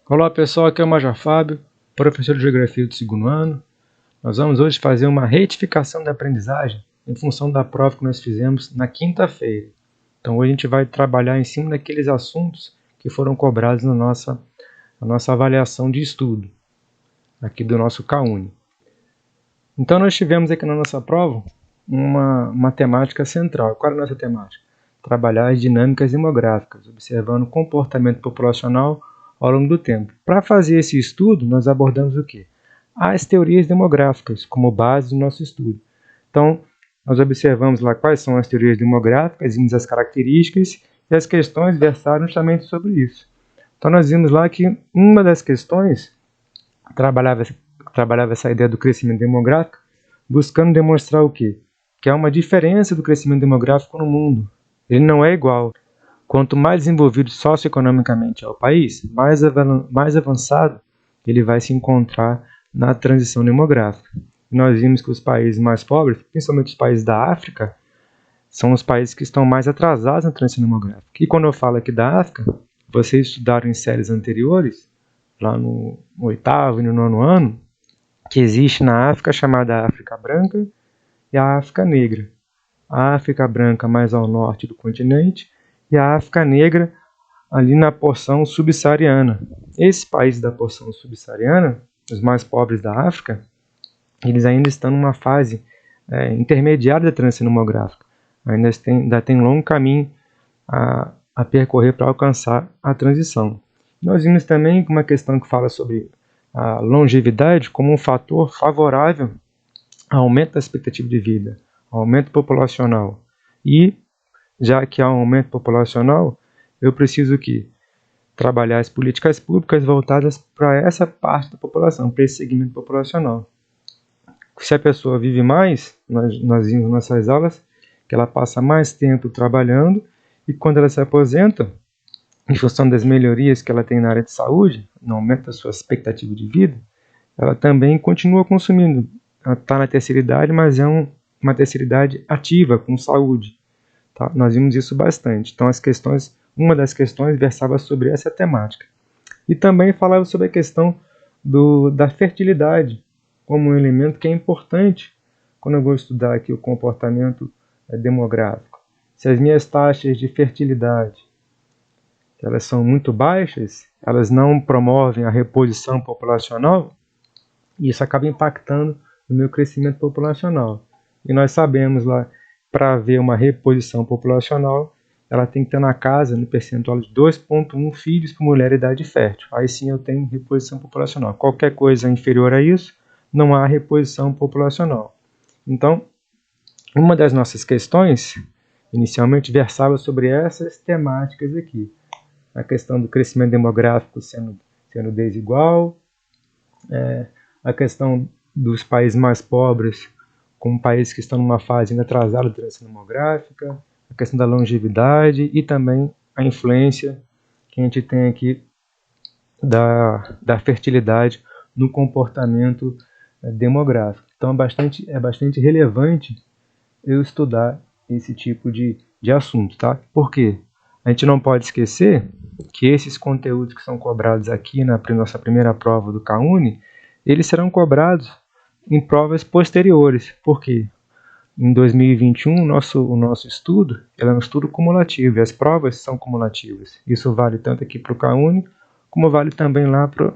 Olá pessoal, aqui é o Major Fábio, professor de Geografia do segundo ano. Nós vamos hoje fazer uma retificação da aprendizagem em função da prova que nós fizemos na quinta-feira. Então hoje a gente vai trabalhar em cima daqueles assuntos que foram cobrados na nossa avaliação de estudo, aqui do nosso CAUNI. Então nós tivemos aqui na nossa prova uma temática central. Qual é a nossa temática? Trabalhar as dinâmicas demográficas, observando o comportamento populacional ao longo do tempo. Para fazer esse estudo, nós abordamos o quê? As teorias demográficas como base do nosso estudo. Então, nós observamos lá quais são as teorias demográficas, vimos as características e as questões versaram justamente sobre isso. Então, nós vimos lá que uma das questões trabalhava essa ideia do crescimento demográfico, buscando demonstrar o quê? Que há uma diferença do crescimento demográfico no mundo. Ele não é igual. Quanto mais desenvolvido socioeconomicamente é o país, mais avançado ele vai se encontrar na transição demográfica. Nós vimos que os países mais pobres, principalmente os países da África, são os países que estão mais atrasados na transição demográfica. E quando eu falo aqui da África, vocês estudaram em séries anteriores, lá no 8º e no 9º ano, que existe na África chamada África Branca e a África Negra. A África Branca mais ao norte do continente e a África Negra ali na porção subsaariana. Esses países da porção subsaariana, os mais pobres da África, eles ainda estão numa fase intermediária da transição demográfica. Ainda tem um longo caminho a percorrer para alcançar a transição. Nós vimos também uma questão que fala sobre a longevidade como um fator favorável ao aumento da expectativa de vida, ao aumento populacional. E, já que há um aumento populacional, eu preciso trabalhar as políticas públicas voltadas para essa parte da população, para esse segmento populacional. Se a pessoa vive mais, nós vimos nas nossas aulas, que ela passa mais tempo trabalhando e quando ela se aposenta, em função das melhorias que ela tem na área de saúde, no aumento da sua expectativa de vida, ela também continua consumindo. Ela está na terceira idade, mas é uma terceira idade ativa, com saúde. Tá? Nós vimos isso bastante. Então, uma das questões versava sobre essa temática. E também falava sobre a questão da fertilidade, como um elemento que é importante quando eu vou estudar aqui o comportamento demográfico. Se as minhas taxas de fertilidade elas são muito baixas, elas não promovem a reposição populacional, e isso acaba impactando no meu crescimento populacional. E nós sabemos lá, para haver uma reposição populacional, ela tem que ter na casa, no percentual de 2,1 filhos por mulher em idade fértil. Aí sim eu tenho reposição populacional. Qualquer coisa inferior a isso, não há reposição populacional. Então, uma das nossas questões, inicialmente, versava sobre essas temáticas aqui. A questão do crescimento demográfico sendo desigual, a questão dos países mais pobres como países que estão numa fase ainda atrasada da transição demográfica, a questão da longevidade e também a influência que a gente tem aqui da fertilidade no comportamento demográfico. Então é bastante relevante eu estudar esse tipo de assunto, tá? Por quê? A gente não pode esquecer que esses conteúdos que são cobrados aqui na nossa primeira prova do CAUNI, eles serão cobrados em provas posteriores. Por quê? Em 2021, o nosso estudo é um estudo cumulativo, e as provas são cumulativas. Isso vale tanto aqui para o CAUNI, como vale também lá para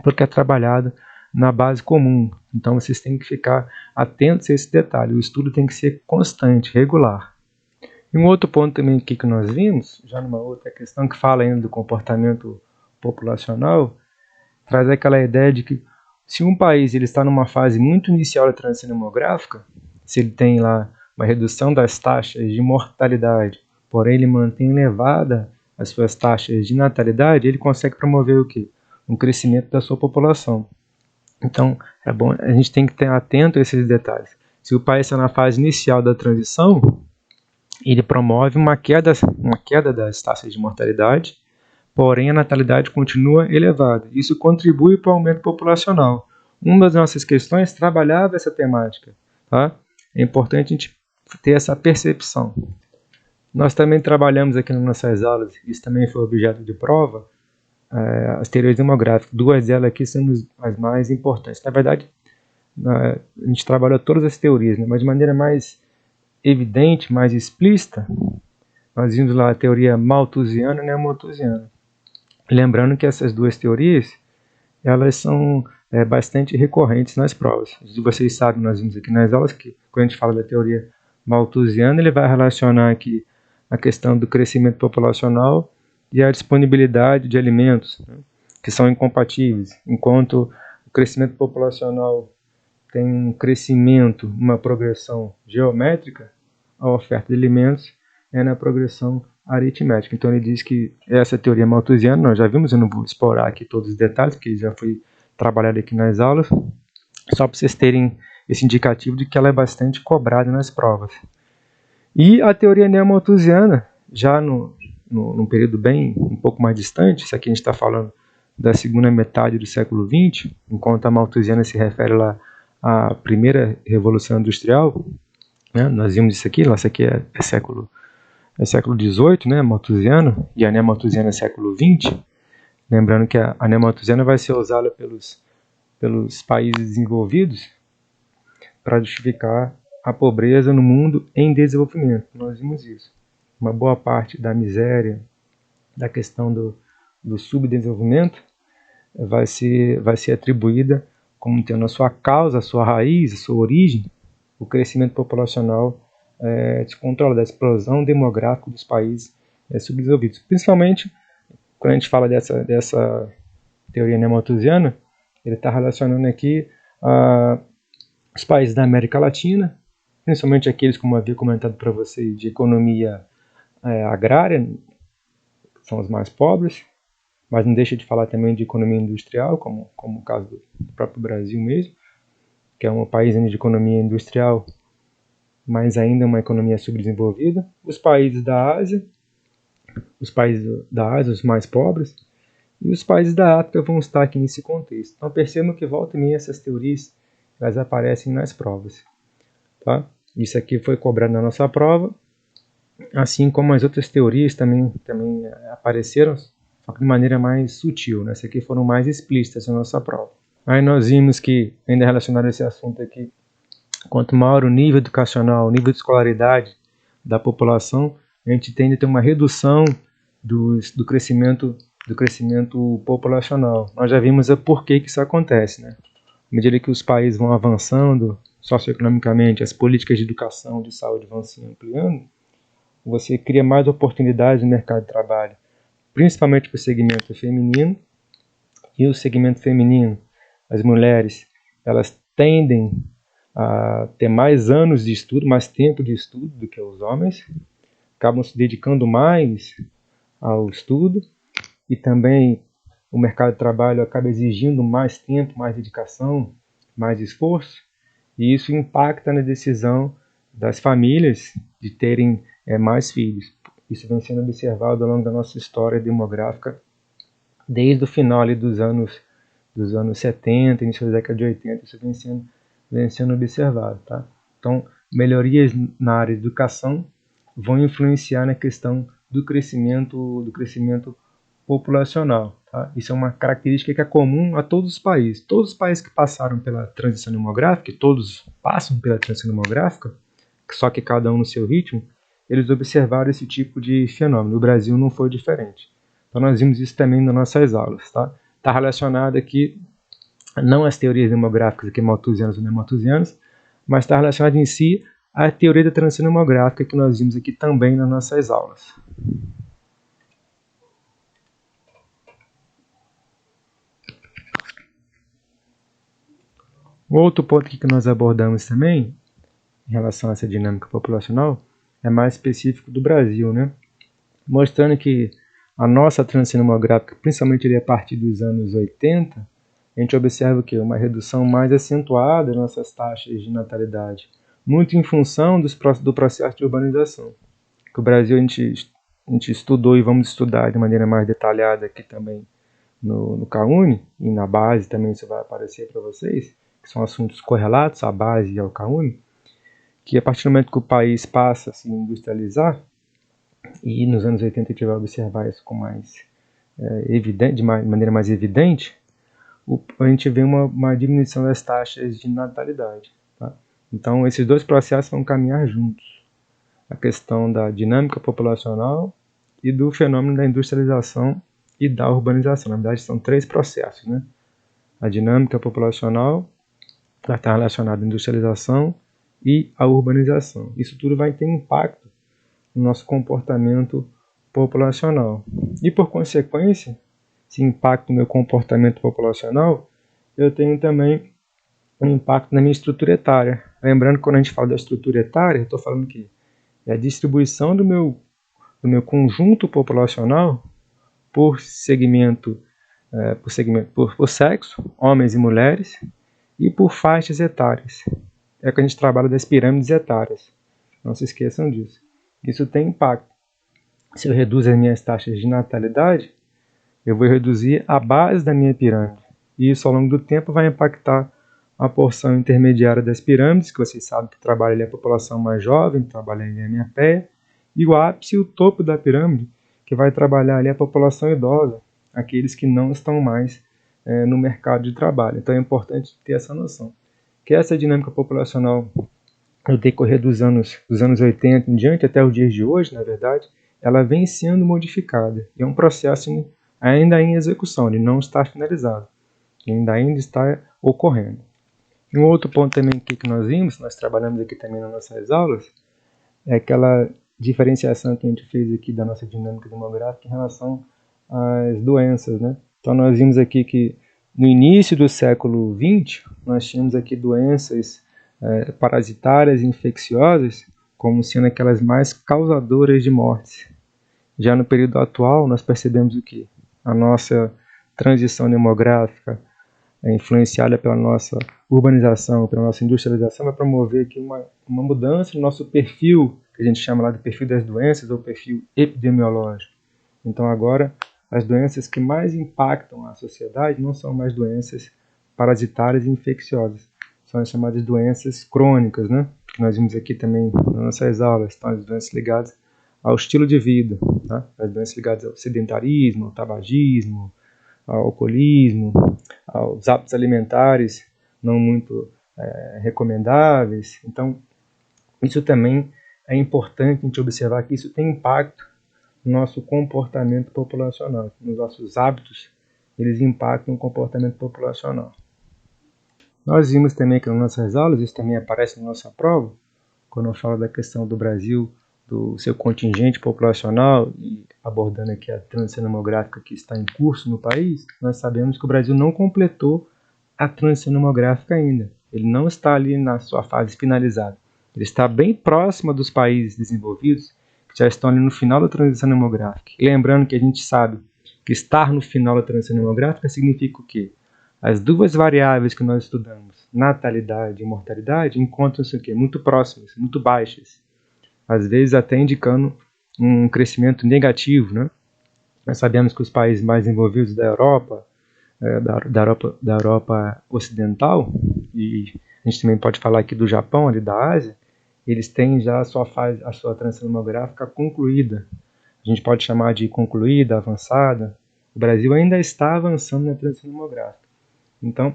o que é trabalhado na base comum. Então, vocês têm que ficar atentos a esse detalhe. O estudo tem que ser constante, regular. E um outro ponto também aqui que nós vimos, já numa outra questão que fala ainda do comportamento populacional, traz aquela ideia de que se um país ele está numa fase muito inicial da transição demográfica, se ele tem lá uma redução das taxas de mortalidade, porém ele mantém elevada as suas taxas de natalidade, ele consegue promover o quê? Um crescimento da sua população. Então, é bom, a gente tem que estar atento a esses detalhes. Se o país está na fase inicial da transição, ele promove uma queda das taxas de mortalidade, porém a natalidade continua elevada. Isso contribui para o aumento populacional. Uma das nossas questões trabalhava essa temática. Tá? É importante a gente ter essa percepção. Nós também trabalhamos aqui nas nossas aulas, isso também foi objeto de prova, as teorias demográficas. Duas delas aqui são as mais importantes. Na verdade, a gente trabalhou todas as teorias, né? Mas de maneira mais evidente, mais explícita, nós vimos lá a teoria malthusiana e neomalthusiana. Lembrando que essas duas teorias, elas são bastante recorrentes nas provas. Vocês sabem, nós vimos aqui nas aulas que quando a gente fala da teoria malthusiana, ele vai relacionar aqui a questão do crescimento populacional e a disponibilidade de alimentos, né, que são incompatíveis. Enquanto o crescimento populacional tem um crescimento, uma progressão geométrica, a oferta de alimentos é na progressão aritmética. Então ele diz que essa teoria malthusiana, nós já vimos, eu não vou explorar aqui todos os detalhes, porque já foi trabalhado aqui nas aulas, só para vocês terem esse indicativo de que ela é bastante cobrada nas provas. E a teoria neomalthusiana, já num período um pouco mais distante, isso aqui a gente está falando da segunda metade do século XX, enquanto a malthusiana se refere lá à primeira revolução industrial, né? Nós vimos isso aqui é século XVIII, né, malthusiano, e a neomalthusiana é século XX. Lembrando que a neomalthusiana vai ser usada pelos países desenvolvidos para justificar a pobreza no mundo em desenvolvimento. Nós vimos isso. Uma boa parte da miséria, da questão do subdesenvolvimento, vai ser atribuída como tendo a sua causa, a sua raiz, a sua origem, o crescimento populacional descontrolado, da explosão demográfica dos países subdesenvolvidos. Principalmente, quando a gente fala dessa teoria neomalthusiana, ele está relacionando aqui os países da América Latina, principalmente aqueles, como eu havia comentado para vocês, de economia agrária, são os mais pobres, mas não deixa de falar também de economia industrial, como o caso do próprio Brasil mesmo, que é um país de economia industrial, mas ainda uma economia subdesenvolvida. Os países da Ásia, os mais pobres, e os países da África vão estar aqui nesse contexto. Então percebam que volta e meia essas teorias elas aparecem nas provas. Tá? Isso aqui foi cobrado na nossa prova, assim como as outras teorias também apareceram, só que de maneira mais sutil. Né? Essas aqui foram mais explícitas na nossa prova. Aí nós vimos que, ainda relacionado a esse assunto aqui, quanto maior o nível educacional, o nível de escolaridade da população, a gente tende a ter uma redução do crescimento populacional. Nós já vimos por que isso acontece, né? À medida que os países vão avançando socioeconomicamente, as políticas de educação, de saúde vão se ampliando, você cria mais oportunidades no mercado de trabalho, principalmente para o segmento feminino. E o segmento feminino, as mulheres, elas tendem a ter mais anos de estudo, mais tempo de estudo do que os homens, acabam se dedicando mais ao estudo, e também o mercado de trabalho acaba exigindo mais tempo, mais dedicação, mais esforço, e isso impacta na decisão das famílias de terem mais filhos. Isso vem sendo observado ao longo da nossa história demográfica, desde o final ali dos anos 70, início da década de 80, isso vem sendo observado. Tá? Então, melhorias na área de educação vão influenciar na questão do crescimento populacional. Tá? Isso é uma característica que é comum a todos os países. Todos os países que passaram pela transição demográfica, todos passam pela transição demográfica, só que cada um no seu ritmo, eles observaram esse tipo de fenômeno. O Brasil não foi diferente. Então nós vimos isso também nas nossas aulas. Tá? Está relacionado aqui, não às teorias demográficas, aqui malthusianas ou neomalthusianas, mas está relacionado em si à teoria da transição demográfica que nós vimos aqui também nas nossas aulas. Outro ponto aqui que nós abordamos também, em relação a essa dinâmica populacional, é mais específico do Brasil, né? Mostrando que a nossa transição demográfica, principalmente ali a partir dos anos 80, a gente observa que uma redução mais acentuada das nossas taxas de natalidade, muito em função do processo de urbanização. Que o Brasil a gente estudou e vamos estudar de maneira mais detalhada aqui também no CAUNI, e na base também isso vai aparecer para vocês, que são assuntos correlatos à base e ao CAUNI, que a partir do momento que o país passa a se industrializar, e nos anos 80 a gente vai observar isso com mais evidente, de maneira mais evidente, a gente vê uma diminuição das taxas de natalidade. Tá? Então, esses dois processos vão caminhar juntos. A questão da dinâmica populacional e do fenômeno da industrialização e da urbanização. Na verdade, são três processos. Né? A dinâmica populacional está relacionada à industrialização e à urbanização. Isso tudo vai ter impacto no nosso comportamento populacional. E, por consequência, esse impacto no meu comportamento populacional, eu tenho também um impacto na minha estrutura etária. Lembrando que quando a gente fala da estrutura etária, eu estou falando que é a distribuição do meu conjunto populacional por segmento, por sexo, homens e mulheres, e por faixas etárias. É que a gente trabalha das pirâmides etárias. Não se esqueçam disso. Isso tem impacto. Se eu reduzo as minhas taxas de natalidade, eu vou reduzir a base da minha pirâmide. E isso, ao longo do tempo, vai impactar a porção intermediária das pirâmides, que vocês sabem que trabalha ali a população mais jovem, trabalha ali a minha pé, e o ápice e o topo da pirâmide, que vai trabalhar ali a população idosa, aqueles que não estão mais no mercado de trabalho. Então é importante ter essa noção. Que essa dinâmica populacional, no decorrer dos anos 80 em diante, até os dias de hoje, na verdade, ela vem sendo modificada. É um processo ainda em execução, ele não está finalizado, ainda está ocorrendo. Um outro ponto também que nós vimos, nós trabalhamos aqui também nas nossas aulas, é aquela diferenciação que a gente fez aqui da nossa dinâmica demográfica em relação às doenças, né? Então nós vimos aqui que no início do século XX, nós tínhamos aqui doenças parasitárias e infecciosas como sendo aquelas mais causadoras de mortes. Já no período atual, nós percebemos o que? A nossa transição demográfica, influenciada pela nossa urbanização, pela nossa industrialização, vai promover aqui uma mudança no nosso perfil, que a gente chama lá de perfil das doenças ou perfil epidemiológico. Então agora, as doenças que mais impactam a sociedade não são mais doenças parasitárias e infecciosas, são as chamadas doenças crônicas, né? Que nós vimos aqui também nas nossas aulas, são as doenças ligadas ao estilo de vida, tá? As doenças ligadas ao sedentarismo, ao tabagismo, ao alcoolismo, aos hábitos alimentares não muito recomendáveis. Então, isso também é importante a gente observar que isso tem impacto no nosso comportamento populacional, nos nossos hábitos, eles impactam o comportamento populacional. Nós vimos também que nas nossas aulas, isso também aparece na nossa prova, quando eu falo da questão do Brasil, do seu contingente populacional e abordando aqui a transição demográfica que está em curso no país, nós sabemos que o Brasil não completou a transição demográfica ainda. Ele não está ali na sua fase finalizada. Ele está bem próximo dos países desenvolvidos que já estão ali no final da transição demográfica. E lembrando que a gente sabe que estar no final da transição demográfica significa o quê? As duas variáveis que nós estudamos, natalidade e mortalidade, encontram-se o quê? Muito próximas, muito baixas. Às vezes até indicando um crescimento negativo, né? Nós sabemos que os países mais desenvolvidos da Europa, da Europa Ocidental, e a gente também pode falar aqui do Japão, ali da Ásia, eles têm já a sua transição demográfica concluída. A gente pode chamar de concluída, avançada. O Brasil ainda está avançando na transição demográfica. Então,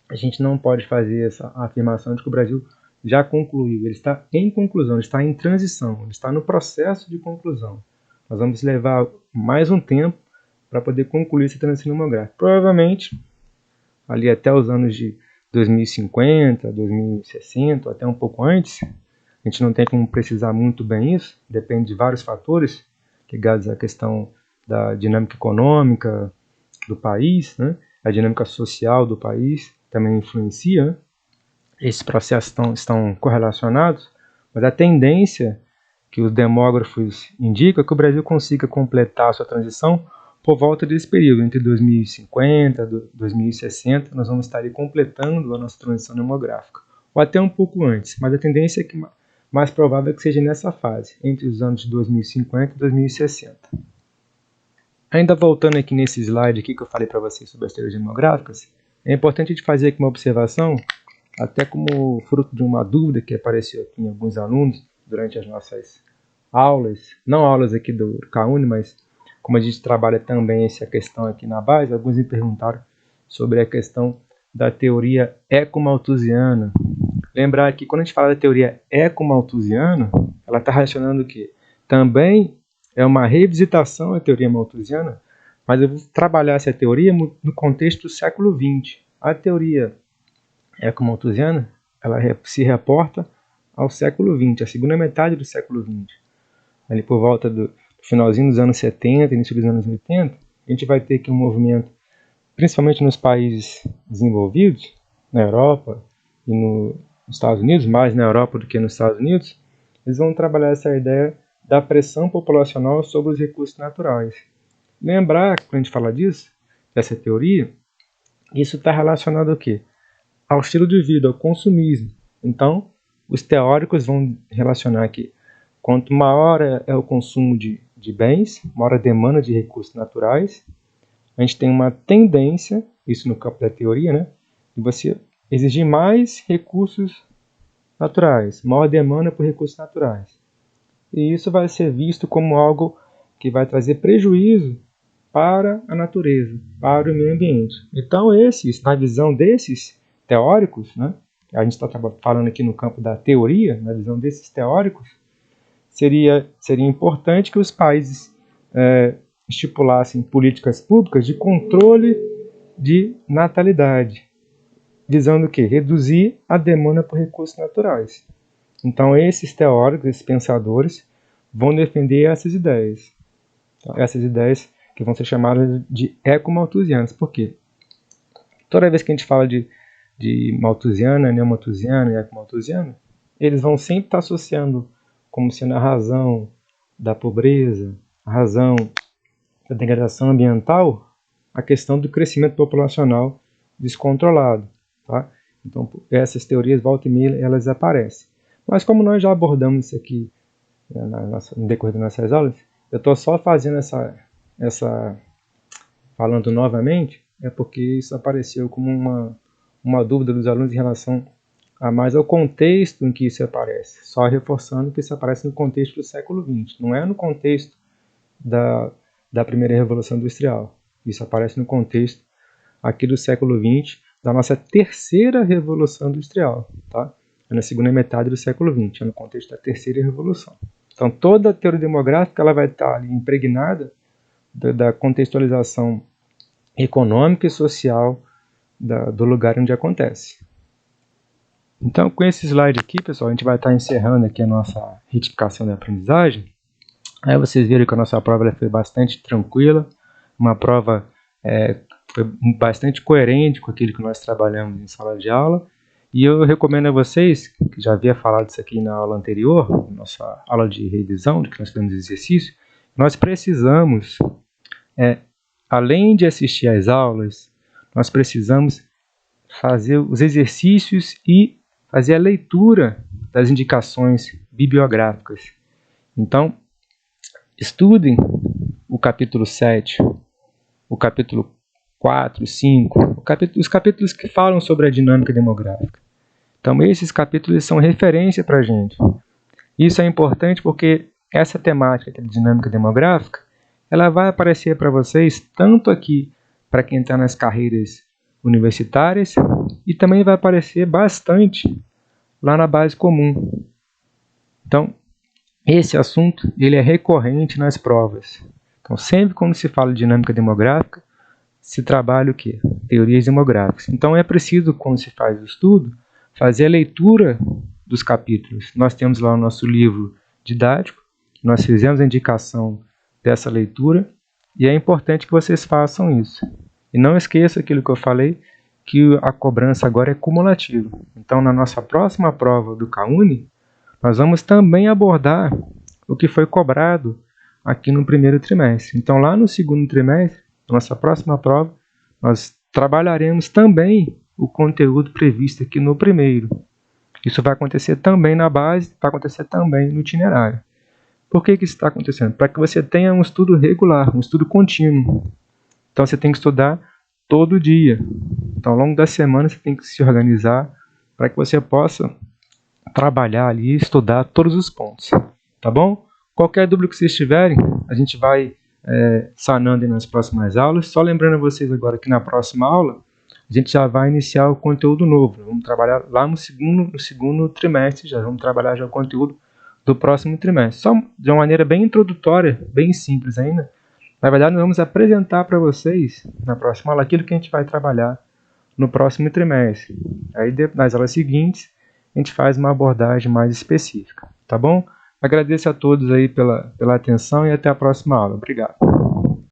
a gente não pode fazer essa afirmação de que o Brasil já concluiu. Ele está em conclusão, ele está em transição, ele está no processo de conclusão. Nós vamos levar mais um tempo para poder concluir essa transição demográfica. Provavelmente, ali até os anos de 2050, 2060, até um pouco antes, a gente não tem como precisar muito bem isso, depende de vários fatores ligados à questão da dinâmica econômica do país, né? A dinâmica social do país também influencia, né? Esses processos estão correlacionados, mas a tendência que os demógrafos indicam é que o Brasil consiga completar a sua transição por volta desse período, entre 2050 e 2060, nós vamos estar ali completando a nossa transição demográfica, ou até um pouco antes, mas a tendência é que mais provável é que seja nessa fase, entre os anos de 2050 e 2060. Ainda voltando aqui nesse slide aqui que eu falei para vocês sobre as teorias demográficas, é importante a gente fazer aqui uma observação, até como fruto de uma dúvida que apareceu aqui em alguns alunos durante as nossas aulas, não aulas aqui do CAUNI, mas como a gente trabalha também essa questão aqui na base, alguns me perguntaram sobre a questão da teoria ecomalthusiana. Lembrar que quando a gente fala da teoria ecomalthusiana, ela está relacionando o quê? Também é uma revisitação da teoria malthusiana, mas eu vou trabalhar essa teoria no contexto do século XX. A teoria ecomalthusiana, ela se reporta ao século XX, a segunda metade do século XX. Ali por volta do finalzinho dos anos 70, início dos anos 80, a gente vai ter aqui um movimento, principalmente nos países desenvolvidos, na Europa e nos Estados Unidos, mais na Europa do que nos Estados Unidos, eles vão trabalhar essa ideia da pressão populacional sobre os recursos naturais. Lembrar, quando a gente fala disso, dessa teoria, isso está relacionado ao quê? Ao estilo de vida, ao consumismo. Então, os teóricos vão relacionar que quanto maior é o consumo de bens, maior a demanda de recursos naturais, a gente tem uma tendência, isso no campo da teoria, né, de você exigir mais recursos naturais, maior demanda por recursos naturais. E isso vai ser visto como algo que vai trazer prejuízo para a natureza, para o meio ambiente. Então, na visão desses teóricos, né, a gente está falando aqui no campo da teoria, na visão desses teóricos, seria importante que os países estipulassem políticas públicas de controle de natalidade, visando o quê? Reduzir a demanda por recursos naturais. Então, esses teóricos, esses pensadores, vão defender essas ideias. Essas ideias que vão ser chamadas de ecomalthusianas. Por quê? Toda vez que a gente fala de malthusiana, neomalthusiana e ecomalthusiana, eles vão sempre estar associando como sendo a razão da pobreza, a razão da degradação ambiental, a questão do crescimento populacional descontrolado. Tá? Então, essas teorias, volta e meia, elas aparecem. Mas como nós já abordamos isso aqui no decorrer das nossas aulas, eu estou só fazendo falando novamente, é porque isso apareceu como uma dúvida dos alunos em relação a mais ao contexto em que isso aparece. Só reforçando que isso aparece no contexto do século XX, não é no contexto da primeira Revolução Industrial. Isso aparece no contexto aqui do século XX, da nossa terceira Revolução Industrial. Tá? É na segunda metade do século XX, é no contexto da terceira Revolução. Então, toda a teoria demográfica ela vai estar ali impregnada da contextualização econômica e social do lugar onde acontece. Então, com esse slide aqui, pessoal, a gente vai estar encerrando aqui a nossa retificação da aprendizagem. Aí vocês viram que a nossa prova foi bastante tranquila, uma prova foi bastante coerente com aquilo que nós trabalhamos em sala de aula. E eu recomendo a vocês, que já havia falado isso aqui na aula anterior, nossa aula de revisão, de que nós fizemos exercício, nós precisamos, além de assistir às aulas, nós precisamos fazer os exercícios e fazer a leitura das indicações bibliográficas. Então, estudem o capítulo 7, o capítulo 4, 5, os capítulos que falam sobre a dinâmica demográfica. Então, esses capítulos são referência para a gente. Isso é importante porque essa temática de dinâmica demográfica, ela vai aparecer para vocês tanto aqui para quem está nas carreiras universitárias e também vai aparecer bastante lá na base comum. Então, esse assunto ele é recorrente nas provas. Então, sempre quando se fala de dinâmica demográfica, se trabalha o quê? Teorias demográficas. Então, é preciso, quando se faz o estudo, fazer a leitura dos capítulos. Nós temos lá o nosso livro didático, nós fizemos a indicação dessa leitura, e é importante que vocês façam isso. E não esqueça aquilo que eu falei, que a cobrança agora é cumulativa. Então, na nossa próxima prova do CAUNI, nós vamos também abordar o que foi cobrado aqui no primeiro trimestre. Então, lá no segundo trimestre, nossa próxima prova, nós trabalharemos também o conteúdo previsto aqui no primeiro. Isso vai acontecer também na base, vai acontecer também no itinerário. Por que isso está acontecendo? Para que você tenha um estudo regular, um estudo contínuo. Então, você tem que estudar todo dia. Então, ao longo da semana, você tem que se organizar para que você possa trabalhar ali e estudar todos os pontos. Tá bom? Qualquer dúvida que vocês tiverem, a gente vai sanando aí nas próximas aulas. Só lembrando vocês agora que na próxima aula a gente já vai iniciar o conteúdo novo. Vamos trabalhar lá no segundo trimestre, já vamos trabalhar já o conteúdo do próximo trimestre. Só de uma maneira bem introdutória, bem simples ainda. Na verdade, nós vamos apresentar para vocês, na próxima aula, aquilo que a gente vai trabalhar no próximo trimestre. Aí, nas aulas seguintes, a gente faz uma abordagem mais específica, tá bom? Agradeço a todos aí pela atenção e até a próxima aula. Obrigado.